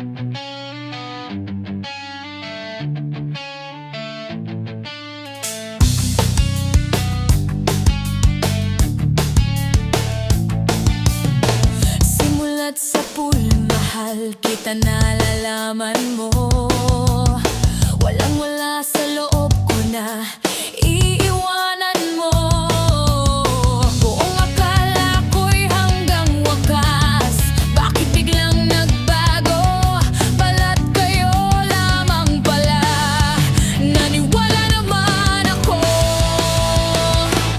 Simulat sa pool, mahal kita, nalalaman mo. Walang-wala sa loob ko na iiwanan mo. Buong akala ko'y hanggang wakas, bakit biglang nagbago? Balat kayo lamang pala, naniwala naman ako.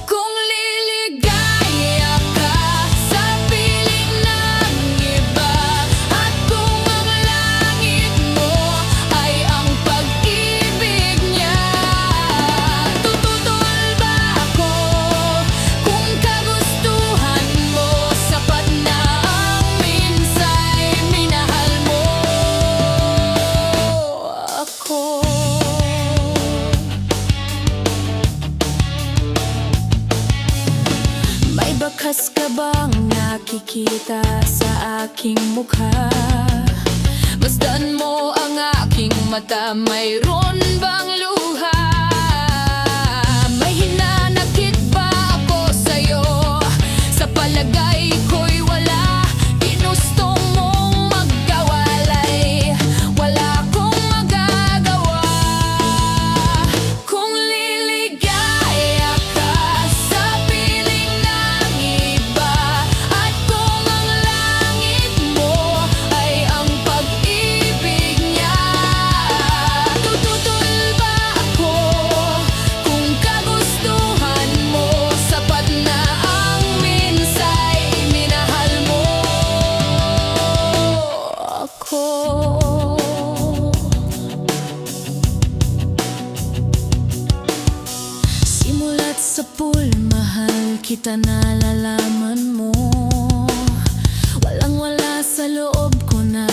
Kung liligaya ka sa piling ng iba, at kung ang langit mo ay ang pag-ibig niya, tututol ba ako? Kung kagustuhan mo, sapat na ang minsa'y minahal mo ako. May bakas ka bang nakikita sa aking mukha? Masdan mo ang aking mata, mayroon bang luha? May hinanakit ba ako sa'yo? Sa palagay ko'y wala, ginusto mong magkawalay, wala akong magagawa. Kung liligaya ka sa piling ng iba, at kung ang langit mo ay ang pag-ibig niya, tututol ba ako? Kung kagustuhan mo, sapat na ang minsa'y minahal mo ako. Simulat sa pool, mahal kita, nalalaman mo. Walang-wala sa loob ko na